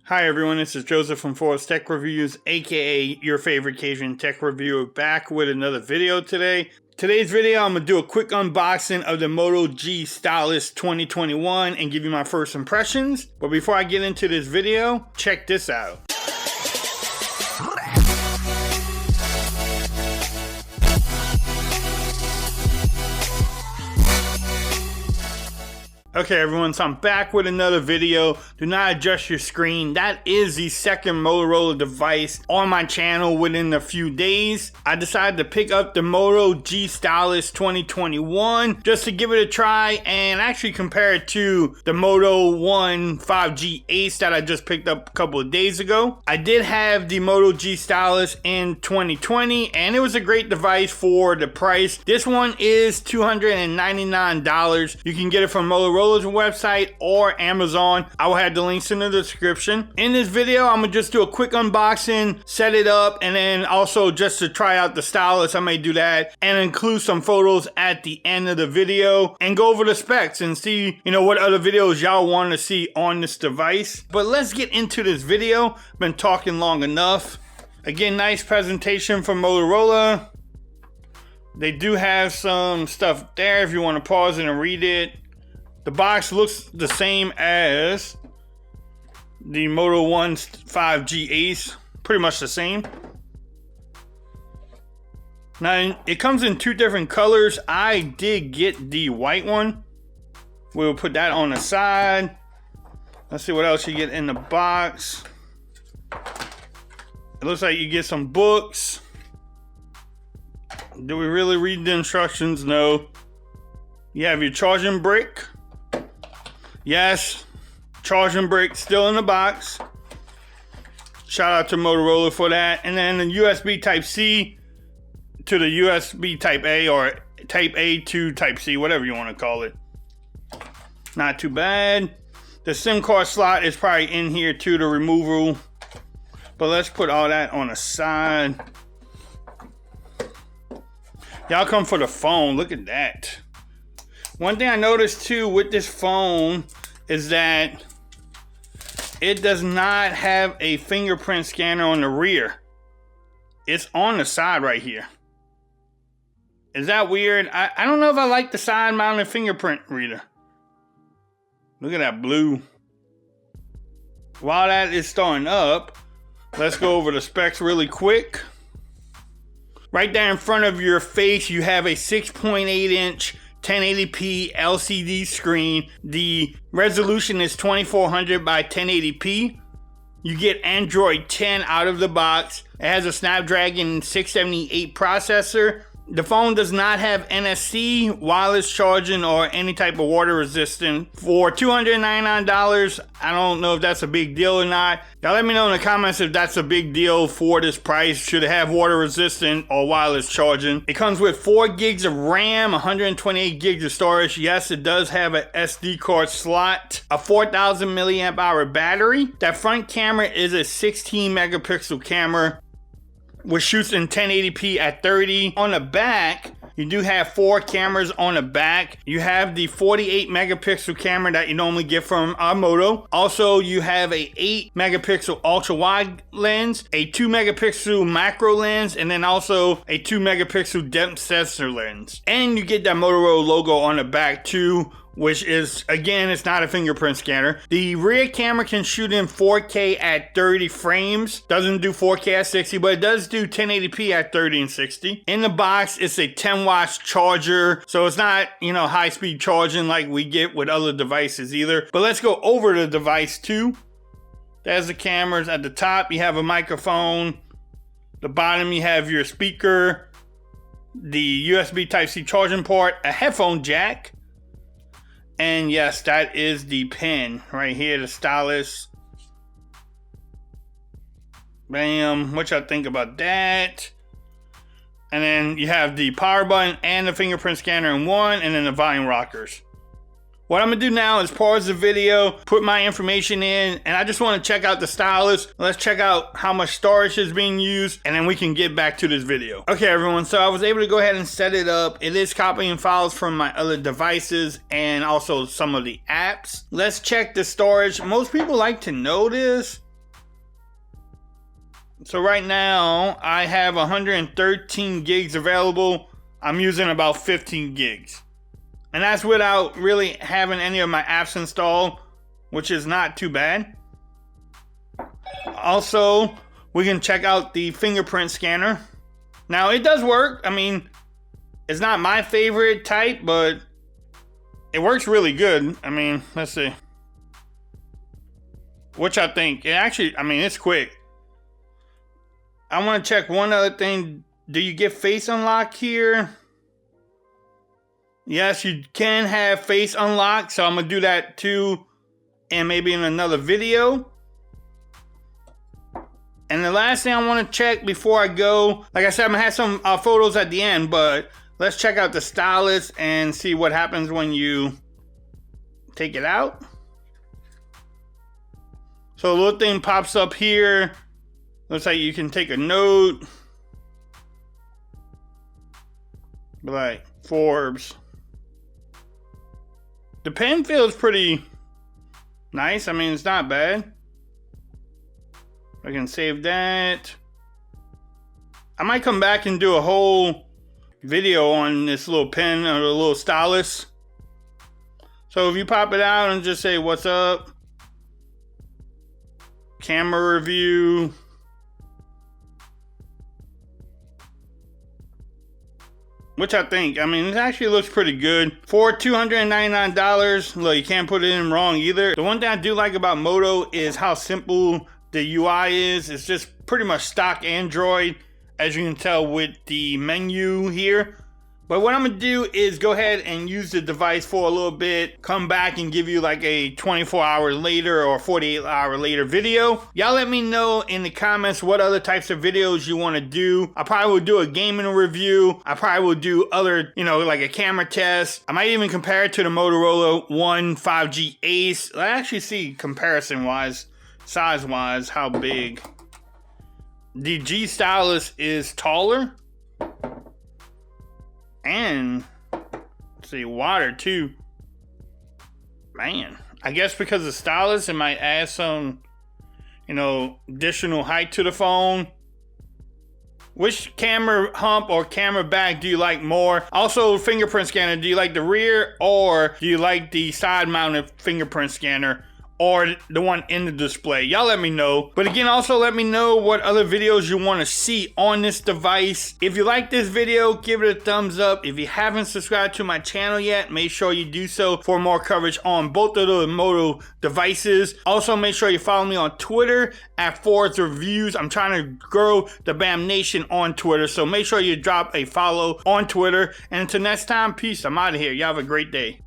Hi everyone, this is Joseph from Forest Tech Reviews, aka your favorite Cajun tech reviewer, back with another video today. Today's video, I'm going to do a quick unboxing of the Moto G Stylus 2021 and give you my first impressions. But before I get into this video, check this out. Okay everyone, so I'm back with another video. Do not adjust your screen. That is the second Motorola device on my channel within a few days. I decided to pick up the Moto G Stylus 2021 just to give it a try and actually compare it to the Moto One 5G Ace that I just picked up a couple of days ago. I did have the Moto G Stylus in 2020 and it was a great device for the price. This one is $299. You can get it from Motorola's website or Amazon. I will have the links in the description. In this video, I'm gonna just do a quick unboxing, set it up, and then also just to try out the stylus, I may do that and include some photos at the end of the video and go over the specs and see, what other videos y'all want to see on this device. But let's get into this video. Been talking long enough. Again, nice presentation from Motorola. They do have some stuff there if you want to pause it and read it. The box looks the same as the Moto One 5G Ace, pretty much the same. Now, it comes in two different colors. I did get the white one. We'll put that on the side. Let's see what else you get in the box. It looks like you get some books. Do we really read the instructions? No. You have your charging brick. Yes, charging brick still in the box. Shout out to Motorola for that. And then the USB Type-C to the USB Type-A or Type-A to Type-C, whatever you want to call it. Not too bad. The SIM card slot is probably in here too, the removal. But let's put all that on the side. Y'all come for the phone, look at that. One thing I noticed too with this phone is that it does not have a fingerprint scanner on the rear. It's on the side right here. Is that weird? I don't know if I like the side mounted fingerprint reader. Look at that blue. While that is starting up, let's go over the specs really quick. Right there in front of your face, you have a 6.8 inch 1080p LCD screen. The resolution is 2400 by 1080p. You get Android 10 out of the box. It has a Snapdragon 678 processor. The phone does not have NFC, wireless charging, or any type of water resistant. For $299, I don't know if that's a big deal or not. Y'all let me know in the comments if that's a big deal for this price. Should it have water resistant or wireless charging? It comes with 4 gigs of RAM, 128 gigs of storage. Yes, it does have an SD card slot, a 4000 milliamp hour battery. That front camera is a 16 megapixel camera, which shoots in 1080p at 30. On the back, you do have 4 cameras on the back. You have the 48 megapixel camera that you normally get from our Moto. Also, you have a 8 megapixel ultra wide lens, a 2 megapixel macro lens, and then also a 2 megapixel depth sensor lens. And you get that Motorola logo on the back too, which is, again, it's not a fingerprint scanner. The rear camera can shoot in 4K at 30 frames. Doesn't do 4K at 60, but it does do 1080p at 30 and 60. In the box, it's a 10-watt charger, so it's not, high-speed charging like we get with other devices either. But let's go over the device too. There's the cameras. At the top, you have a microphone. The bottom, you have your speaker, the USB Type-C charging port, a headphone jack. And yes, that is the pen right here, the stylus. Bam, what y'all think about that? And then you have the power button and the fingerprint scanner in one, and then the volume rockers. What I'm gonna do now is pause the video, put my information in, and I just wanna check out the stylus. Let's check out how much storage is being used, and then we can get back to this video. Okay everyone, so I was able to go ahead and set it up. It is copying files from my other devices and also some of the apps. Let's check the storage. Most people like to know this. So right now I have 113 gigs available. I'm using about 15 gigs. And that's without really having any of my apps installed, which is not too bad. Also, we can check out the fingerprint scanner. Now it does work. I mean, it's not my favorite type, but it works really good. I mean, let's see. Which I think, it actually, I mean, it's quick. I want to check one other thing. Do you get face unlock here? Yes, you can have face unlock, so I'm going to do that too, and maybe in another video. And the last thing I want to check before I go, like I said, I'm going to have some photos at the end, but let's check out the stylus and see what happens when you take it out. So a little thing pops up here. Looks like you can take a note. Like Forbes. The pen feels pretty nice. I mean, it's not bad. I can save that. I might come back and do a whole video on this little pen or the little stylus. So if you pop it out and just say, what's up? Camera review. Which I think, I mean, it actually looks pretty good. For $299, look, you can't put it in wrong either. The one thing I do like about Moto is how simple the UI is. It's just pretty much stock Android, as you can tell with the menu here. But what I'm gonna do is go ahead and use the device for a little bit, come back and give you like a 24 hour later or 48 hour later video. Y'all let me know in the comments what other types of videos you wanna do. I probably will do a gaming review. I probably will do other, you know, like a camera test. I might even compare it to the Motorola One 5G Ace. I actually see comparison wise, size wise, how big. The G Stylus is taller. And let's see, water too. Man, I guess because of stylus, it might add some, you know, additional height to the phone. Which camera hump or camera back do you like more? Also, fingerprint scanner, do you like the rear or do you like the side mounted fingerprint scanner? Or the one in the display? Y'all let me know. But again, also let me know what other videos you want to see on this device. If you like this video, give it a thumbs up. If you haven't subscribed to my channel yet, make sure you do so for more coverage on both of the Moto devices. Also, make sure you follow me on Twitter at Fords Reviews. I'm trying to grow the BAM Nation on Twitter, so make sure you drop a follow on Twitter. And until next time, peace. I'm out of here. Y'all have a great day.